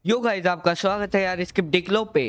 Yo guys, आपका स्वागत है यार स्किप डिक्लो पे।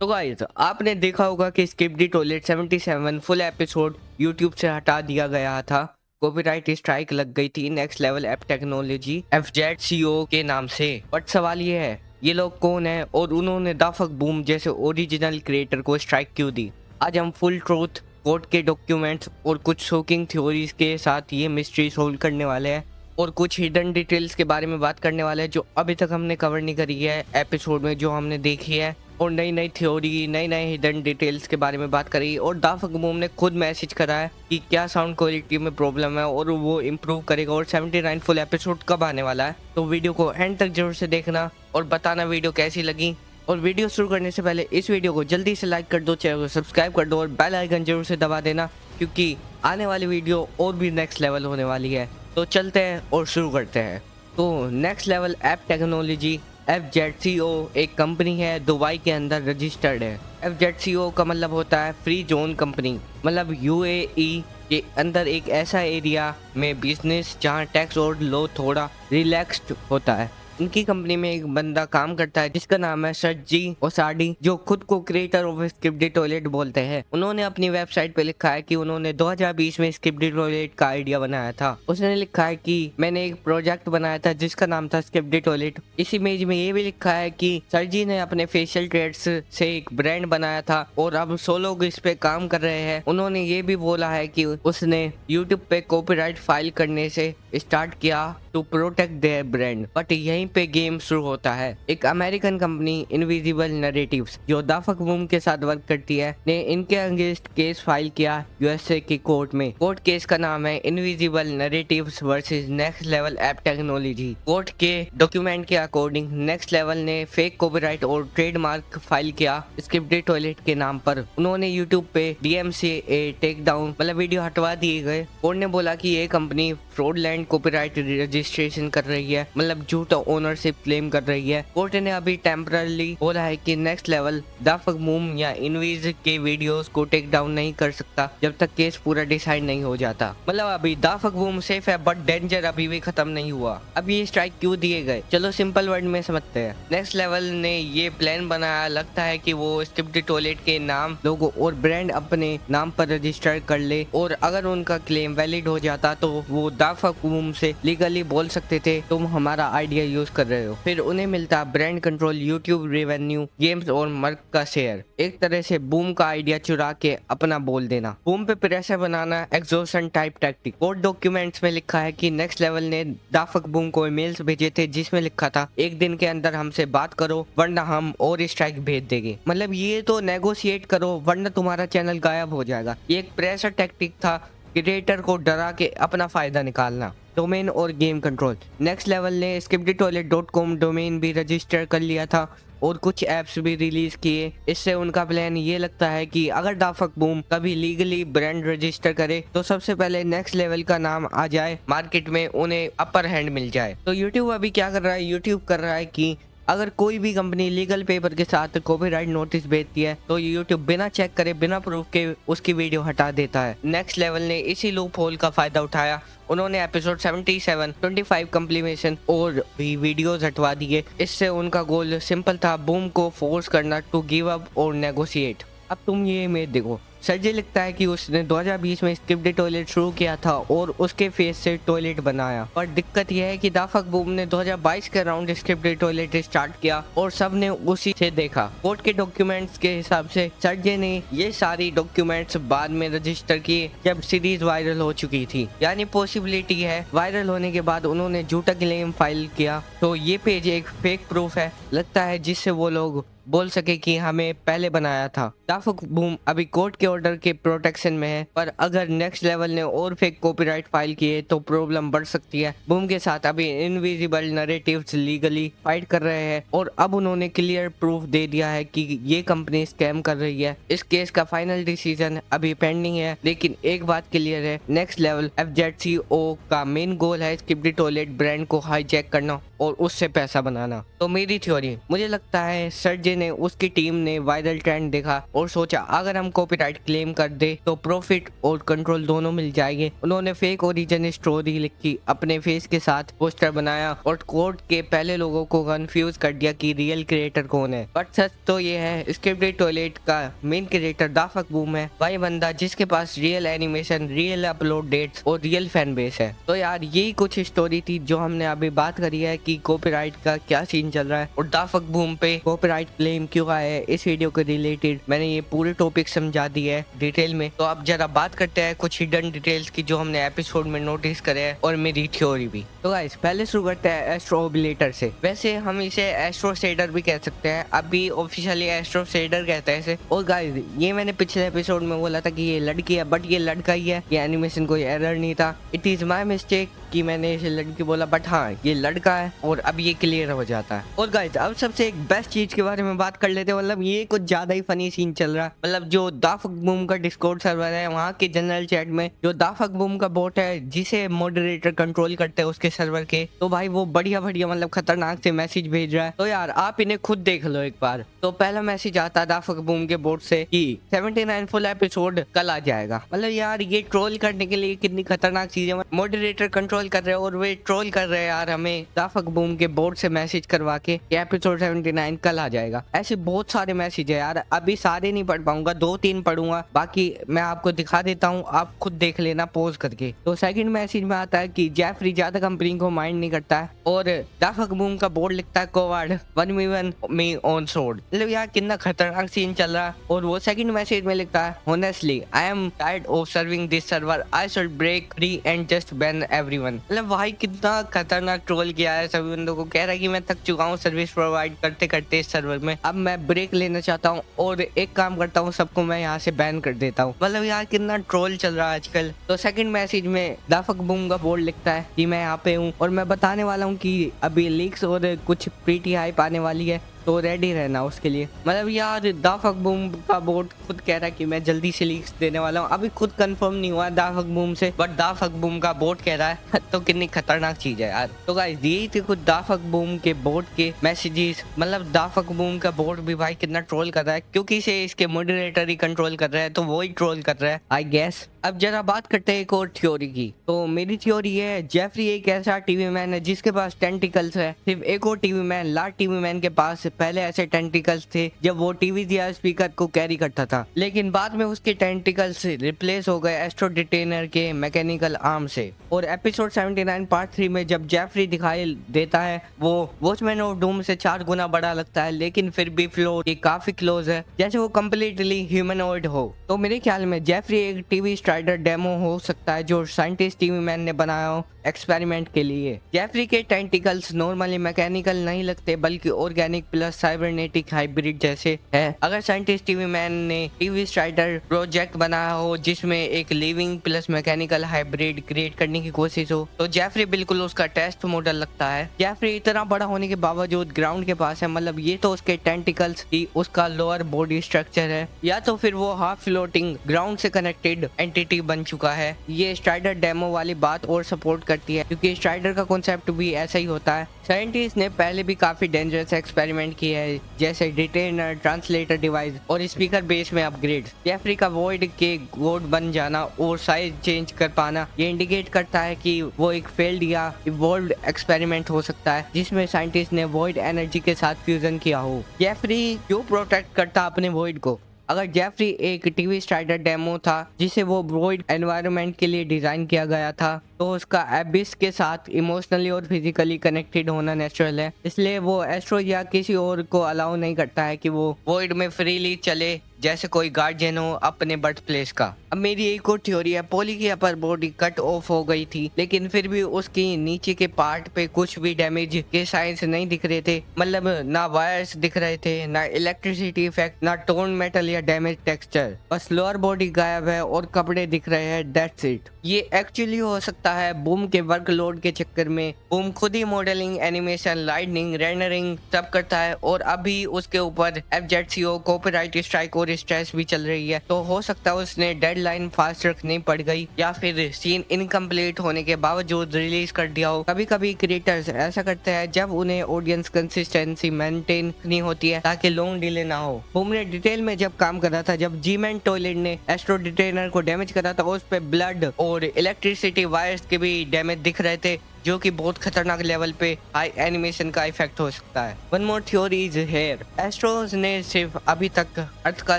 तो गाइस, आपने देखा होगा कि skip D toilet 77 full episode YouTube से हटा दिया गया था। कॉपीराइट स्ट्राइक लग गई थी next Level App technology FZCO के नाम से। बट सवाल ये है, ये लोग कौन है और उन्होंने द फक बूम जैसे ओरिजिनल क्रिएटर को स्ट्राइक क्यों दी? आज हम फुल ट्रूथ, कोर्ट के डॉक्यूमेंट्स और कुछ शॉकिंग थ्योरीज के साथ ये मिस्ट्री सोल्व करने वाले हैं और कुछ हिडन डिटेल्स के बारे में बात करने वाले हैं जो अभी तक हमने कवर नहीं करी है एपिसोड में, जो हमने देखी है। और नई नई थ्योरी, नई नई हिडन डिटेल्स के बारे में बात करी। और द फक बूम ने खुद मैसेज करा है कि क्या साउंड क्वालिटी में प्रॉब्लम है और वो इम्प्रूव करेगा। और 79 फुल एपिसोड कब आने वाला है, तो वीडियो को एंड तक जरूर से देखना और बताना वीडियो कैसी लगी। और वीडियो शुरू करने से पहले इस वीडियो को जल्दी से लाइक कर दो, चैनल को सब्सक्राइब कर दो और बेल आइकन जरूर से दबा देना, क्योंकि आने वाली वीडियो और भी नेक्स्ट लेवल होने वाली है। तो चलते हैं और शुरू करते हैं। तो next Level App technology FZCO एक कंपनी है, दुबई के अंदर रजिस्टर्ड है। FZCO का मतलब होता है फ्री जोन कंपनी, मतलब UAE के अंदर एक ऐसा एरिया में बिजनेस जहां टैक्स और लॉ थोड़ा रिलैक्स्ड होता है। इनकी कंपनी में एक बंदा काम करता है जिसका नाम है सज्जी ओसाडी, जो खुद को creator of skip D toilet बोलते हैं। उन्होंने अपनी वेबसाइट पे लिखा है कि उन्होंने 2020 में स्किप डी टॉयलेट का आइडिया बनाया था। उसने लिखा है कि मैंने एक प्रोजेक्ट बनाया था जिसका नाम था स्किप डी टॉयलेट। इस इमेज में ये भी लिखा है कि सरजी ने अपने फेशियल ट्रेड्स से एक ब्रांड बनाया था और अब 100 लोग इस पे काम कर रहे हैं। उन्होंने ये भी बोला है कि उसने यूट्यूब पे कॉपीराइट फाइल करने से स्टार्ट किया to protect their brand. But यहीं पे गेम शुरू होता है। एक अमेरिकन कंपनी इनविजिबल नैरेटिव्स, जो द फक बूम के साथ वर्क करती है, ने इनके अगेंस्ट केस फाइल किया USA की कोर्ट में। कोर्ट केस का नाम है Invisible Narratives versus Next Level App Technology. Court के डॉक्यूमेंट के अकॉर्डिंग नेक्स्ट लेवल ने फेक कॉपीराइट और ट्रेडमार्क फाइल किया स्किप डी टॉयलेट के नाम पर। उन्होंने यूट्यूब पे DMCA टेक डाउन, मतलब वीडियो हटवा दिए गए। कोर्ट ने बोला कि ये कंपनी फ्रॉडलैंड कॉपीराइट रजिस्ट्रेशन कर रही है, मतलब झूठा ओनरशिप क्लेम कर रही है। कोर्ट ने अभी टेम्परली बोला है कि next level the fuck boom या इनवीज के वीडियोस को टेक डाउन नहीं कर सकता जब तक केस पूरा डिसाइड नहीं हो जाता। मतलब अभी द फक बूम सेफ है, बट डेंजर अभी भी खत्म नहीं हुआ। अब ये स्ट्राइक क्यों दिए गए, चलो सिंपल वर्ड में समझते हैं। नेक्स्ट लेवल ने ये प्लान बनाया, लगता है कि वो स्किप डी टॉयलेट के नाम, लोगो और ब्रांड अपने नाम पर रजिस्टर कर ले, और अगर उनका क्लेम वैलिड हो जाता तो वो द फक बूम से लीगली बोल सकते थे तुम हमारा आइडिया यूज कर रहे हो। फिर उन्हें मिलता brand control, YouTube revenue, games और मर्क का शेयर। एक तरह से बूम का आइडिया चुरा के अपना बोल देना, बूम पे प्रेशर बनाना, exhaustion type tactic. Court documents में लिखा है कि नेक्स्ट लेवल ने द फक बूम को ईमेल्स भेजे थे जिसमें लिखा था एक दिन के अंदर हमसे बात करो वरना हम और स्ट्राइक भेज देंगे। मतलब ये तो नेगोशिएट करो वरना तुम्हारा चैनल गायब हो जाएगा। ये एक प्रेशर टैक्टिक था, क्रिएटर को डरा के अपना फायदा निकालना। डोमेन और गेम कंट्रोल, नेक्स्ट लेवल ने skipdtoilet.com डोमेन भी रजिस्टर कर लिया था और कुछ ऐप्स भी रिलीज किए। इससे उनका प्लान ये लगता है कि अगर द फक बूम कभी लीगली ब्रांड रजिस्टर करे तो सबसे पहले नेक्स्ट लेवल का नाम आ जाए मार्केट में, उन्हें अपर हैंड मिल जाए। तो यूट्यूब अभी क्या कर रहा है, यूट्यूब कर रहा है कि अगर कोई भी कंपनी लीगल पेपर के साथ कॉपीराइट नोटिस भेजती है तो यूट्यूब बिना चेक करे, बिना प्रूफ के उसकी वीडियो हटा देता है। नेक्स्ट लेवल ने इसी लूप होल का फायदा उठाया। उन्होंने एपिसोड 77, 25 कंप्लीमेशन और भी वीडियोस हटवा दिए। इससे उनका गोल सिंपल था, बूम को फोर्स करना टू गिव अप और नेगोशिएट। अब तुम ये इमेज देखो, सरजी लिखता है कि उसने 2020 में स्किप डी टॉयलेट शुरू किया था और उसके फेस से टॉयलेट बनाया। पर दिक्कत यह है कि द फक बूम ने 2022 के around skip D toilet start किया और सबने उसी से देखा। कोर्ट के डॉक्यूमेंट्स के हिसाब से सरजी ने ये सारी डॉक्यूमेंट्स बाद में रजिस्टर किए जब सीरीज वायरल हो चुकी थी। यानी पॉसिबिलिटी है वायरल होने के बाद उन्होंने झूठा क्लेम फाइल किया। तो ये पेज एक फेक प्रूफ है लगता है, जिससे वो लोग बोल सके कि हमें पहले बनाया था। द फक बूम अभी कोर्ट के ऑर्डर के प्रोटेक्शन में है, पर अगर नेक्स्ट लेवल ने और फेक कॉपीराइट फाइल किए तो प्रॉब्लम बढ़ सकती है। बूम के साथ अभी इनविजिबल नैरेटिव्स लीगली फाइट कर रहे हैं और अब उन्होंने क्लियर प्रूफ दे दिया है कि ये कंपनी स्कैम कर रही है। इस केस का फाइनल डिसीजन अभी पेंडिंग है, लेकिन एक बात क्लियर है, नेक्स्ट लेवल FZCO का मेन गोल है स्किप डी टॉयलेट ब्रांड को हाईजैक करना और उससे पैसा बनाना। तो मेरी थ्योरी, मुझे लगता है सर्जे ने, उसकी टीम ने वायरल ट्रेंड देखा और सोचा अगर हम कॉपीराइट क्लेम कर दे तो प्रॉफिट और कंट्रोल दोनों मिल जाएंगे। उन्होंने फेक ओरिजिन स्टोरी लिखी, अपने फेस के साथ पोस्टर बनाया और कोर्ट के पहले लोगों को कंफ्यूज कर दिया कि रियल क्रिएटर कौन है। बट सच तो ये है, स्क्रिप्टेड टॉयलेट का मेन क्रिएटर दाफक बूम है, वही बंदा जिसके पास real animation, real upload dates और रियल फैन बेस है। तो यार यही कुछ स्टोरी थी जो हमने अभी बात करी है कि कॉपीराइट का क्या सीन चल रहा है और दाफक बूम पे कॉपीराइट क्लेम क्यों आया है। इस वीडियो के रिलेटेड मैंने ये पूरे टॉपिक समझा दिया है डिटेल में। तो अब जरा बात करते हैं कुछ हिडन डिटेल्स की जो हमने एपिसोड में नोटिस करे हैं और मेरी थ्योरी भी। तो गाइस पहले शुरू करते हैं एस्ट्रो ओबिलेटर से। वैसे हम इसे एस्ट्रो शेडर भी कह सकते हैं, अभी ऑफिशियली एस्ट्रो शेडर कहते हैं इसे। और गाइस ये मैंने पिछले एपिसोड में बोला था कि ये लड़की है, बट ये लड़का ही है, ये एनिमेशन कोई एरर नहीं था। इट इज माई मिस्टेक कि मैंने इसे लड़की बोला, बट हाँ ये लड़का है और अब ये क्लियर हो जाता है। और गाइस अब सबसे एक बेस्ट चीज के बारे में बात कर लेते हैं, मतलब ये कुछ ज्यादा ही फनी सीन चल रहा है। मतलब जो दाफक बूम का डिस्कॉर्ड सर्वर है, वहाँ के जनरल चैट में जो दाफक बूम का बोट है जिसे मॉडरेटर कंट्रोल करते हैं उसके सर्वर के, तो भाई वो बढ़िया बढ़िया मतलब खतरनाक से मैसेज भेज रहा है। तो यार आप इन्हें खुद देख लो एक बार। तो पहला मैसेज आता है दाफक बूम के बोट से कि 79 फुल एपिसोड कल आ जाएगा। मतलब यार ये ट्रोल करने के लिए कितनी खतरनाक चीज है, मॉडरेटर कंट्रोल कर रहे हैं और वे ट्रोल कर रहे हैं यार हमें दाफक बूम के बोर्ड से मैसेज करवा के एपिसोड 79 कल आ जाएगा। ऐसे बहुत सारे मैसेज है यार, अभी सारे नहीं पढ़ पाऊंगा, 2-3 पढ़ूंगा, बाकी मैं आपको दिखा देता हूँ, आप खुद देख लेना पॉज करके। तो सेकंड मैसेज में आता है कि जेफरी ज्यादा कंपनी को माइंड नहीं करता है और दाफक बूम का बोर्ड लिखता है कोवार्ड 1v1 मी ऑन सोर्ड। मतलब यार कितना खतरनाक सीन चल रहा है। और वो सेकंड मैसेज में लिखता है honestly I am tired of serving this server, I should break free and just ban everyone. मतलब भाई कितना खतरनाक ट्रोल किया है सभी बंदों को, कह रहा है कि मैं थक चुका हूँ सर्विस प्रोवाइड करते करते इस सर्वर में, अब मैं ब्रेक लेना चाहता हूँ और एक काम करता हूँ, सबको मैं यहाँ से बैन कर देता हूँ। मतलब यार कितना ट्रोल चल रहा है आजकल। तो सेकंड मैसेज में दाफक बूम का बोर्ड लिखता है कि मैं यहाँ पे हूँ और मैं बताने वाला हूँ कि अभी लीक्स और कुछ प्रीटी हाइप आने वाली है, तो रेडी रहना उसके लिए। मतलब यार दाफक बूम का बोर्ड खुद कह रहा है कि मैं जल्दी से लीक्स देने वाला हूँ, अभी खुद कंफर्म नहीं हुआ दाफक बूम से, बट दाफक बूम का बोर्ड कह रहा है तो कितनी खतरनाक चीज है यार। तो गाइस यही थे कुछ दाफक बूम के बोर्ड के मैसेजेस। मतलब दाफक बूम का बोर्ड भी भाई कितना ट्रोल कर रहा है, क्योंकि इसे इसके मॉडरेटर ही कंट्रोल कर रहा है, तो वो ही ट्रोल कर रहा है आई गेस। अब जरा बात करते हैं एक और थ्योरी की। तो मेरी थ्योरी है जेफरी एक ऐसा टीवी मैन है जिसके पास टेंटिकल्स है। सिर्फ एक और TV man, Lord TV man के पास पहले ऐसे टेंटिकल्स थे जब वो टीवी या स्पीकर को कैरी करता था, लेकिन बाद में उसके टेंटिकल्स रिप्लेस हो गए एस्ट्रो डिटेनर के मैकेनिकल आर्म से। और एपिसोड 79 पार्ट 3 में जब जेफरी दिखाई देता है वो वॉचमैन ऑफ डूम से 4 गुना बड़ा लगता है, लेकिन फिर भी फ्लो के काफी क्लोज है, जैसे वो कम्प्लीटली ह्यूमनॉइड हो। तो मेरे ख्याल में जेफरी एक टीवी स्ट्राइडर डेमो हो सकता है जो साइंटिस्ट टीवी मैन ने बनाया हो एक्सपेरिमेंट के लिए। जेफरी के टेंटिकल्स नॉर्मली मैकेनिकल नहीं लगते बल्कि ऑर्गेनिक प्लस साइबरनेटिक हाइब्रिड जैसे है। अगर साइंटिस्ट टीवी मैन ने टीवी स्ट्राइडर प्रोजेक्ट बनाया हो जिसमें एक living plus mechanical hybrid create करने की कोशिश हो, तो जेफरी बिल्कुल उसका टेस्ट मॉडल लगता है। जेफरी इतना बड़ा होने के बावजूद ग्राउंड के पास है, मतलब ये तो उसके टेंटिकल्स ही उसका लोअर बॉडी स्ट्रक्चर है, या तो फिर वो हाफ फ्लोटिंग ग्राउंड से कनेक्टेड एंटिटी बन चुका है। ये स्ट्राइडर डेमो वाली बात और सपोर्ट करती है क्योंकि स्ट्राइडर का कॉन्सेप्ट भी ऐसा ही होता है। साइंटिस्ट ने पहले भी काफी डेंजरस एक्सपेरिमेंट किए हैं, जैसे डिटेनर, ट्रांसलेटर डिवाइस और स्पीकर बेस में अपग्रेड। जेफरी का वॉइड के गोड बन जाना और साइज चेंज कर पाना ये इंडिकेट करता है कि वो एक फेल्ड या इवॉल्व्ड एक्सपेरिमेंट हो सकता है जिसमें साइंटिस्ट ने वॉइड एनर्जी के साथ फ्यूजन किया हो। जेफरी क्यों प्रोटेक्ट करता अपने वॉइड को? अगर जेफरी एक टीवी स्ट्राइडर डेमो था जिसे वो वॉइड एनवायरनमेंट के लिए डिजाइन किया गया था, तो उसका एबिस के साथ इमोशनली और फिजिकली कनेक्टेड होना नेचुरल है, इसलिए वो एस्ट्रो या किसी और को अलाउ नहीं करता है कि वो वॉइड में फ्रीली चले जैसे कोई गार्जियन हो अपने बर्थ प्लेस का। अब मेरी एक और थ्योरी है, पोली की अपर बॉडी कट ऑफ हो गई थी लेकिन फिर भी उसकी नीचे के पार्ट पे कुछ भी डैमेज के साइंस नहीं दिख रहे थे। मतलब ना वायर्स दिख रहे थे, ना इलेक्ट्रिसिटी इफेक्ट, ना टोन मेटल या डैमेज टेक्सचर, बस लोअर बॉडी गायब है और कपड़े दिख रहे हैं, दैट्स इट। ये एक्चुअली हो सकता है बूम के वर्कलोड के चक्कर में बूम खुद ही मॉडलिंग, एनिमेशन, लाइटनिंग, रेंडरिंग सब करता है और अभी उसके ऊपर FZCO कॉपीराइट स्ट्राइक और स्ट्रेस भी चल रही है, तो हो सकता है उसने डेडलाइन डेडलाइन फास्ट रखनी पड़ गई या फिर सीन इनकम्प्लीट होने के बावजूद रिलीज कर दिया हो। कभी कभी क्रिएटर्स ऐसा करते हैं जब उन्हें ऑडियंस कंसिस्टेंसी मेंटेन करनी होती है ताकि लॉन्ग डिले ना हो। बूम ने डिटेल में जब काम करा था, जब जी-मैन टॉयलेट ने एस्ट्रो डिटेनर को डैमेज करा था, उस पे ब्लड और इलेक्ट्रिसिटी वायर्स के भी डैमेज दिख रहे थे, जो कि बहुत खतरनाक लेवल पे हाई एनिमेशन का इफेक्ट हो सकता है। One more theory is here. Astros ने सिर्फ अभी तक अर्थ का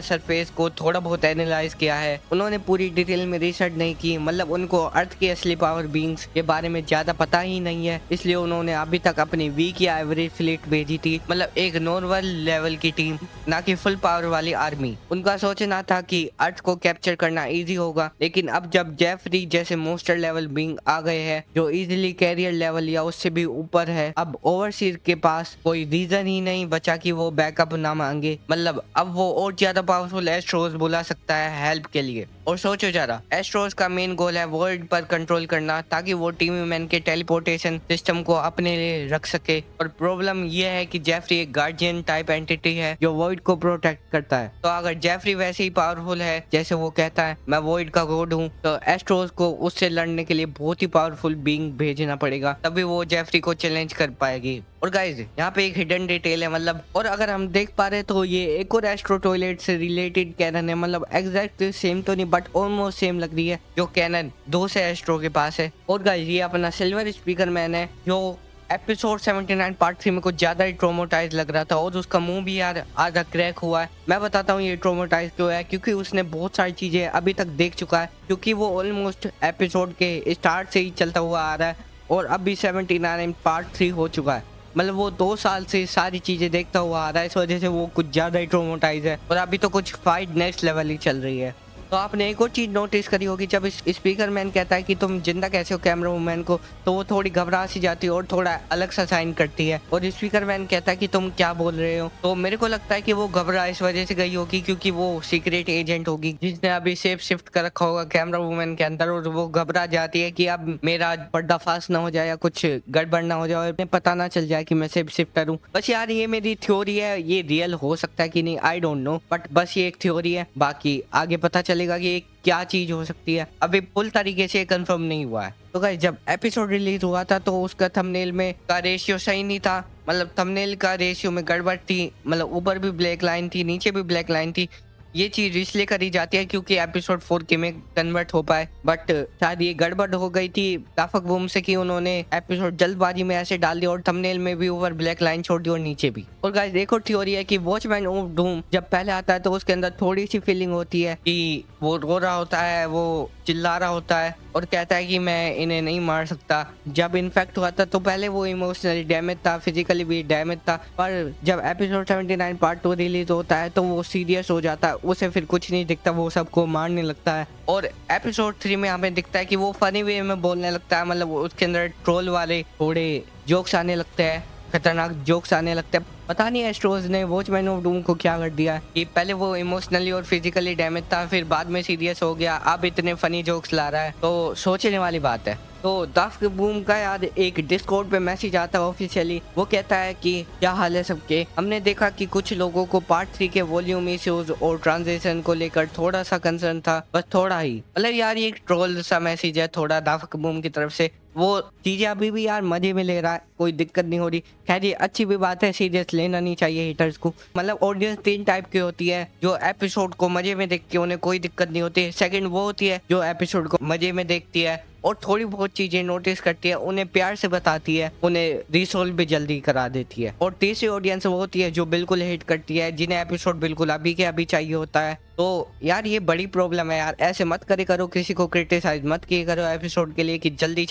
सरफेस को थोड़ा बहुत एनालाइज किया है, उन्होंने पूरी डिटेल में रिसर्च नहीं की। मतलब उनको अर्थ के असली पावर बीइंग्स के बारे में ज्यादा पता ही नहीं है, इसलिए उन्होंने अभी तक अपनी वीक या एवरेज फ्लीट भेजी थी, मतलब एक नॉर्मल लेवल की टीम, ना कि फुल पावर वाली आर्मी। उनका सोचना था कि अर्थ को कैप्चर करना इजी होगा, लेकिन अब जब जेफरी जैसे मोस्टर लेवल बीइंग आ गए हैं जो इजीली कैरियर लेवल या उससे भी ऊपर है, अब ओवरसीज के पास कोई रीजन ही नहीं बचा कि वो बैकअप ना मांगे। मतलब अब वो और ज्यादा पावरफुल एस्ट्रोस बुला सकता है हेल्प के लिए। और सोचो जरा, एस्ट्रोस का मेन गोल है वर्ल्ड पर कंट्रोल करना ताकि वो टीवी मैन के टेलीपोर्टेशन सिस्टम को अपने लिए रख सके। और प्रॉब्लम ये है कि जेफरी एक गार्डियन टाइप एंटिटी है जो वॉइड को प्रोटेक्ट करता है। तो अगर जेफरी वैसे ही पावरफुल है जैसे वो कहता है मैं वॉइड का गॉड हूँ, तो एस्ट्रोस को उससे लड़ने के लिए बहुत ही पावरफुल बीइंग भेजना पड़ेगा, तभी वो जेफरी को चैलेंज कर पाएगी। और गाइज यहाँ पे एक हिडन डिटेल है, मतलब और अगर हम देख पा रहे तो ये एक और एस्ट्रो टॉयलेट से रिलेटेड कैनन है, मतलब एग्जैक्ट सेम तो नहीं बट ऑलमोस्ट सेम लग रही है, जो कैनन 2 से एस्ट्रो के पास है। और गाइज ये अपना सिल्वर स्पीकर मैन है जो एपिसोड 79 पार्ट 3 में कुछ ज्यादा ही ट्रोमोटाइज लग रहा था और उसका मुंह भी यार आधा क्रैक हुआ है। मैं बताता हूँ ये ट्रोमोटाइज क्यों है, क्योंकि उसने बहुत सारी चीजें अभी तक देख चुका है, क्योंकि वो ऑलमोस्ट एपिसोड के स्टार्ट से ही चलता हुआ आ रहा है और अभी 79 पार्ट 3 हो चुका है। मतलब वो 2 साल से सारी चीजें देखता हुआ आ रहा है, इस वजह से वो कुछ ज्यादा ही ट्रोमोटाइज है और अभी तो कुछ फाइट नेक्स्ट लेवल ही चल रही है। तो आपने एक और चीज नोटिस करी होगी, जब इस स्पीकर मैन कहता है कि तुम जिंदा कैसे हो कैमरा वुमैन को, तो वो थोड़ी घबरा सी जाती है और थोड़ा अलग सा साइन करती है। और स्पीकर मैन कहता है कि तुम क्या बोल रहे हो, तो मेरे को लगता है कि वो घबरा इस वजह से गई होगी क्योंकि वो सीक्रेट एजेंट होगी जिसने अभी सेफ शिफ्ट कर रखा होगा कैमरा वुमैन के अंदर, और वो घबरा जाती है कि अब मेरा पर्दाफाश ना हो जाए या कुछ गड़बड़ ना हो जाए, पता ना चल जाए कि मैं सेफ शिफ्टर हूँ। बस यार ये मेरी थ्योरी है, ये रियल हो सकता है कि नहीं आई डोंट नो, बट बस ये एक थ्योरी है, बाकी आगे पता चलेगा कि क्या चीज हो सकती है, अभी फुल तरीके से कंफर्म नहीं हुआ है। तो गाइस जब एपिसोड रिलीज हुआ था तो उसका थंबनेल में का रेशियो सही नहीं था, मतलब थंबनेल का रेशियो में गड़बड़ थी, मतलब ऊपर भी ब्लैक लाइन थी नीचे भी ब्लैक लाइन थी। ये चीज इसलिए करी जाती है क्योंकि एपिसोड 4K में कन्वर्ट हो पाए, बट शायद ये गड़बड़ हो गई थी दाफक बूम से कि उन्होंने एपिसोड जल्दबाजी में ऐसे डाल दिया और थंबनेल में भी ऊपर ब्लैक लाइन छोड़ दी और नीचे भी। और गाइस एक और थ्योरी है कि वॉचमैन ऑफ डूम जब पहले आता है तो उसके अंदर थोड़ी सी फीलिंग होती है कि वो रो रहा होता है, वो चिल्ला रहा होता है और कहता है कि मैं इन्हें नहीं मार सकता। जब इन्फेक्ट हुआ था तो पहले वो इमोशनली डैमेज था, फिजिकली भी डैमेज था, पर जब एपिसोड 79 पार्ट 2 रिलीज होता है तो वो सीरियस हो जाता है, उसे फिर कुछ नहीं दिखता, वो सबको मारने लगता है। और एपिसोड 3 में हमें दिखता है कि वो फनी वे में बोलने लगता है, मतलब उसके अंदर ट्रोल वाले थोड़े जोक्स आने लगते हैं, खतरनाक जोक्स आने लगते हैं। पता नहीं एस्ट्रोस ने वॉचमैन ऑफ डूम को क्या कर दिया कि पहले वो इमोशनली और फिजिकली डैमेज था, फिर बाद में सीरियस हो गया, अब इतने फनी जोक्स ला रहा है, तो सोचने वाली बात है। तो दाफ्ट बूम का यार एक डिस्कॉर्ड पे मैसेज आता है ऑफिशियली, वो कहता है कि क्या हाल है सबके, हमने देखा कि कुछ लोगों को पार्ट 3 के वॉल्यूम इश्यूज और ट्रांजिशन को लेकर थोड़ा सा कंसर्न था, बस थोड़ा ही। मतलब यार ये एक ट्रोल सा मैसेज है थोड़ा दाफ्ट बूम की तरफ से, वो चीजें अभी भी यार मजे में ले रहा है, कोई दिक्कत नहीं हो रही। खैर ये अच्छी भी बात है, सीरियस लेना नहीं चाहिए हिटर्स को। मतलब ऑडियंस 3 टाइप की होती है, जो एपिसोड को मजे में देखती है उन्हें कोई दिक्कत नहीं होती। सेकंड वो होती है जो एपिसोड को मजे में देखती है और थोड़ी बहुत चीजें नोटिस करती है, उन्हें प्यार से बताती है, उन्हें रिसोल्व भी जल्दी करा देती है। और तीसरी ऑडियंस वो होती है जो बिल्कुल हिट करती है, जिन्हें एपिसोड बिल्कुल अभी के अभी चाहिए होता है। तो यार ये बड़ी प्रॉब्लम है यार, ऐसे मत करे करो, किसी को क्रिटिसाइज मत किए करो एपिसोड के लिए कि जल्दी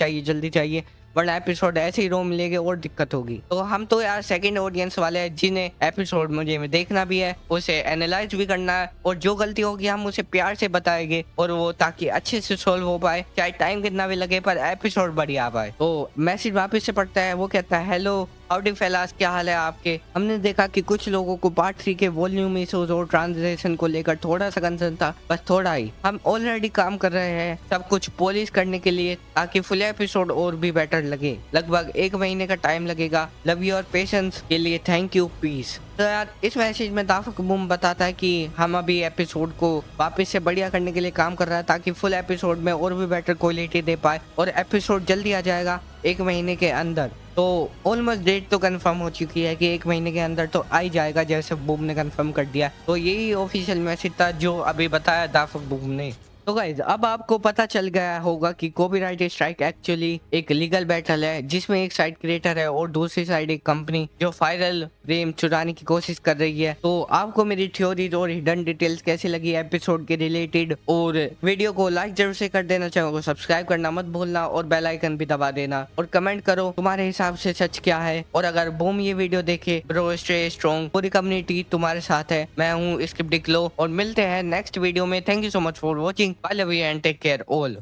चाहिए, वरना एपिसोड ऐसे ही रो मिलेंगे और दिक्कत होगी। तो हम तो यार सेकंड ऑडियंस वाले हैं जिन्हें एपिसोड मुझे में देखना भी है, उसे एनालाइज भी करना है, और जो गलती होगी हम उसे प्यार से बताएंगे और वो ताकि अच्छे से सोल्व हो पाए, चाहे टाइम कितना भी लगे पर एपिसोड बढ़िया आ पाए। तो मैसेज वापस से पढ़ता है, वो कहता है हेलो हाउडी फेलास, क्या हाल है आपके? हमने देखा कि कुछ लोगों को पार्ट 3 के वॉल्यूम इश्यूज और ट्रांसलेशन को लेकर थोड़ा सा कंसर्न था, बस थोड़ा ही। हम ऑलरेडी काम कर रहे हैं सब कुछ पॉलिश करने के लिए ताकि फुल एपिसोड और भी बेटर लगे। लगभग 1 महीने का टाइम लगेगा। लव योर पेशेंस के लिए थैंक यू, पीस। तो यार इस मैसेज में दाफक बूम बताता है कि हम अभी एपिसोड को वापस से बढ़िया करने के लिए काम कर रहा है ताकि फुल एपिसोड में और भी बेटर क्वालिटी दे पाए, और एपिसोड जल्दी आ जाएगा 1 महीने के अंदर। तो ऑलमोस्ट डेट तो कंफर्म हो चुकी है कि 1 महीने के अंदर तो आ ही जाएगा, जैसे बूम ने कंफर्म कर दिया। तो यही ऑफिशियल मैसेज था जो अभी बताया दाफक बूम ने। तो गाइज अब आपको पता चल गया होगा कि कॉपीराइट स्ट्राइक एक्चुअली एक लीगल बैटल है जिसमें एक साइड क्रिएटर है और दूसरी साइड एक कंपनी जो वायरल फ्रेम चुराने की कोशिश कर रही है। तो आपको मेरी थ्योरीज और हिडन डिटेल्स कैसी लगी एपिसोड के रिलेटेड, और वीडियो को लाइक जरूर से कर देना, चैनल को सब्सक्राइब करना मत भूलना और बेल आइकन भी दबा देना, और कमेंट करो तुम्हारे हिसाब से सच क्या है। और अगर बूम ये वीडियो देखे, ब्रो स्टे स्ट्रॉन्ग, पूरी कम्युनिटी तुम्हारे साथ है। मैं हूँ स्क्रिप्ट डिक्लो और मिलते हैं नेक्स्ट वीडियो में। Thank you so much for watching. I love you and take care all.